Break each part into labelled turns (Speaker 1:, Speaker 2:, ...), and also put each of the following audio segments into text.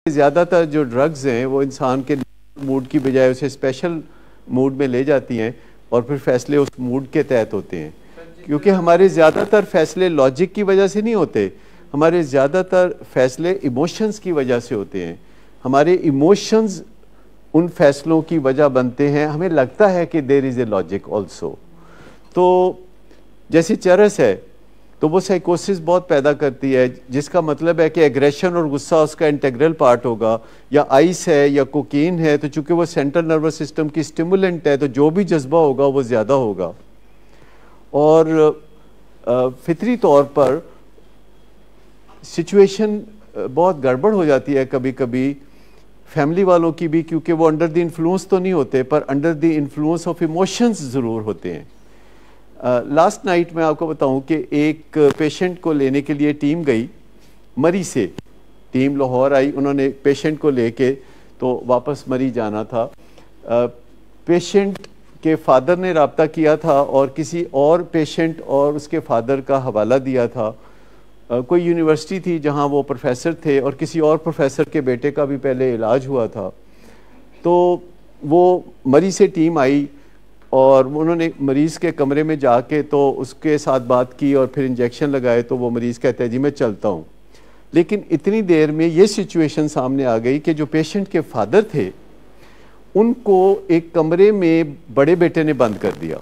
Speaker 1: ज़्यादातर जो ड्रग्स हैं वो इंसान के मूड की बजाय उसे स्पेशल मूड में ले जाती हैं और फिर फैसले उस मूड के तहत होते हैं, क्योंकि हमारे ज़्यादातर फैसले लॉजिक की वजह से नहीं होते, हमारे ज़्यादातर फैसले इमोशंस की वजह से होते हैं। हमारे इमोशंस उन फैसलों की वजह बनते हैं। हमें लगता है कि there is a logic also. तो जैसे चरस है तो वो साइकोसिस बहुत पैदा करती है, जिसका मतलब है कि एग्रेशन और गुस्सा उसका इंटेग्रल पार्ट होगा। या आइस है या कोकीन है, तो चूंकि वो सेंट्रल नर्वस सिस्टम की स्टिमुलेंट है तो जो भी जज्बा होगा वो ज़्यादा होगा। और फितरी तौर पर सिचुएशन बहुत गड़बड़ हो जाती है कभी कभी फैमिली वालों की भी, क्योंकि वो अंडर द इन्फ्लुएंस तो नहीं होते पर under the influence of emotions ज़रूर होते हैं। लास्ट नाइट मैं आपको बताऊं कि एक पेशेंट को लेने के लिए टीम गई मरी से, टीम लाहौर आई, उन्होंने पेशेंट को लेके तो वापस मरी जाना था। पेशेंट के फादर ने रब्ता किया था और किसी और पेशेंट और उसके फादर का हवाला दिया था। कोई यूनिवर्सिटी थी जहां वो प्रोफेसर थे और किसी और प्रोफेसर के बेटे का भी पहले इलाज हुआ था। तो वो मरी से टीम आई और उन्होंने मरीज़ के कमरे में जाके तो उसके साथ बात की और फिर इंजेक्शन लगाए। तो वो मरीज़ कहता है जी मैं चलता हूँ। लेकिन इतनी देर में ये सिचुएशन सामने आ गई कि जो पेशेंट के फादर थे उनको एक कमरे में बड़े बेटे ने बंद कर दिया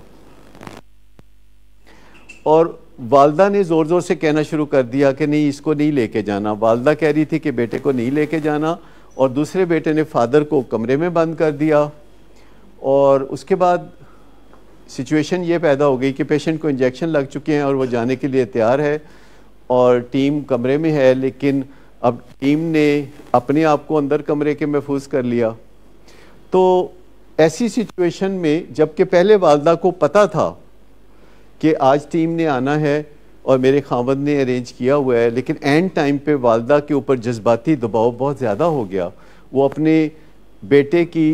Speaker 1: और वालदा ने ज़ोर ज़ोर से कहना शुरू कर दिया कि नहीं इसको नहीं लेके जाना। वालदा कह रही थी कि बेटे को नहीं लेके जाना और दूसरे बेटे ने फादर को कमरे में बंद कर दिया। और उसके बाद सिचुएशन ये पैदा हो गई कि पेशेंट को इंजेक्शन लग चुके हैं और वो जाने के लिए तैयार है और टीम कमरे में है, लेकिन अब टीम ने अपने आप को अंदर कमरे के महफूज कर लिया। तो ऐसी सिचुएशन में जबकि पहले वालदा को पता था कि आज टीम ने आना है और मेरे खावंद ने अरेंज किया हुआ है, लेकिन एंड टाइम पे वालदा के ऊपर जज्बाती दबाव बहुत ज़्यादा हो गया। वो अपने बेटे की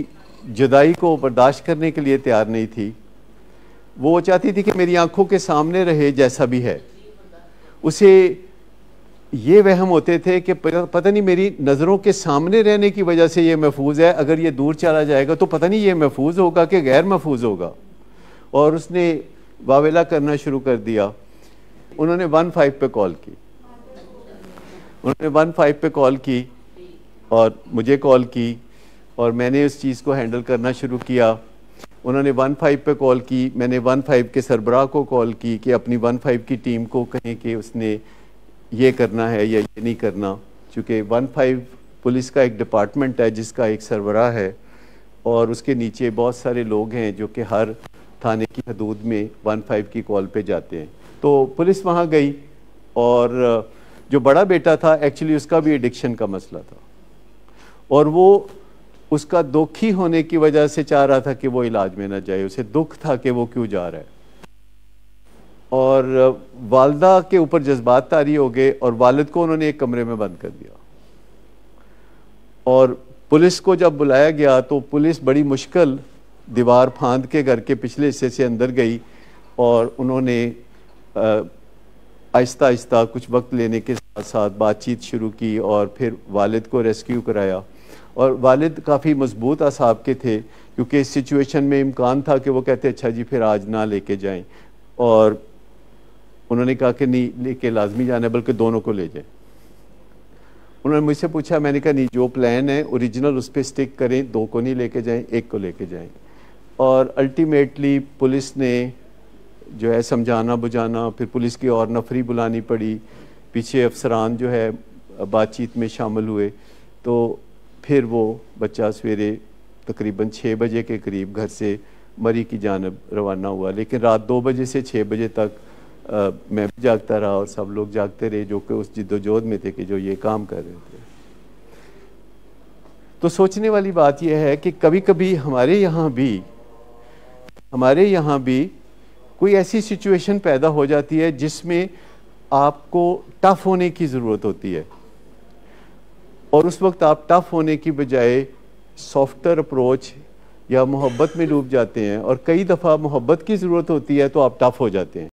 Speaker 1: जुदाई को बर्दाश्त करने के लिए तैयार नहीं थी। वो चाहती थी कि मेरी आंखों के सामने रहे जैसा भी है। उसे ये वहम होते थे कि पता नहीं मेरी नज़रों के सामने रहने की वजह से ये महफूज है, अगर ये दूर चला जाएगा तो पता नहीं ये महफूज होगा कि गैर महफूज होगा। और उसने वावेला करना शुरू कर दिया। उन्होंने 15 पे कॉल की, उन्होंने 15 पे कॉल की और मुझे कॉल की और मैंने उस चीज़ को हैंडल करना शुरू किया। उन्होंने 15 पे कॉल की, मैंने 15 के सरबराह को कॉल की कि अपनी 15 की टीम को कहें कि उसने ये करना है या ये नहीं करना, चूँकि 15 पुलिस का एक डिपार्टमेंट है जिसका एक सरबराह है और उसके नीचे बहुत सारे लोग हैं जो कि हर थाने की हदूद में 15 की कॉल पे जाते हैं। तो पुलिस वहाँ गई और जो बड़ा बेटा था एक्चुअली उसका भी एडिक्शन का मसला था और वो उसका दुखी होने की वजह से चाह रहा था कि वो इलाज में ना जाए, उसे दुख था कि वो क्यों जा रहा है। और वालदा के ऊपर जज्बात तारी हो गए और वालिद को उन्होंने एक कमरे में बंद कर दिया। और पुलिस को जब बुलाया गया तो पुलिस बड़ी मुश्किल दीवार फांद के घर के पिछले हिस्से से अंदर गई और उन्होंने आहिस्ता आहिस्ता कुछ वक्त लेने के साथ साथ बातचीत शुरू की और फिर वालिद को रेस्क्यू कराया। और वालिद काफ़ी मजबूत असाब के थे, क्योंकि इस सिचुएशन में इम्कान था कि वो कहते अच्छा जी फिर आज ना लेके जाएं, और उन्होंने कहा कि नहीं लेके लाजमी जाना है बल्कि दोनों को ले जाएं। उन्होंने मुझसे पूछा, मैंने कहा नहीं जो प्लान है ओरिजिनल उस पर स्टिक करें, 2 को नहीं लेके जाएं, 1 को लेके जाएं। और अल्टीमेटली पुलिस ने जो है समझाना बुझाना, फिर पुलिस की और नफरी बुलानी पड़ी, पीछे अफसरान जो है बातचीत में शामिल हुए। तो फिर वो बच्चा सवेरे तकरीबन 6 बजे के करीब घर से मरी की जानब रवाना हुआ। लेकिन रात 2 बजे से 6 बजे तक मैं भी जागता रहा और सब लोग जागते रहे जो कि उस जिद्दोजहद में थे कि जो ये काम कर रहे थे। तो सोचने वाली बात यह है कि कभी कभी हमारे यहाँ भी कोई ऐसी सिचुएशन पैदा हो जाती है जिसमें आपको टफ होने की ज़रूरत होती है और उस वक्त आप टफ होने की बजाय सॉफ्टर अप्रोच या मोहब्बत में डूब जाते हैं, और कई दफ़ा मोहब्बत की ज़रूरत होती है तो आप टफ हो जाते हैं।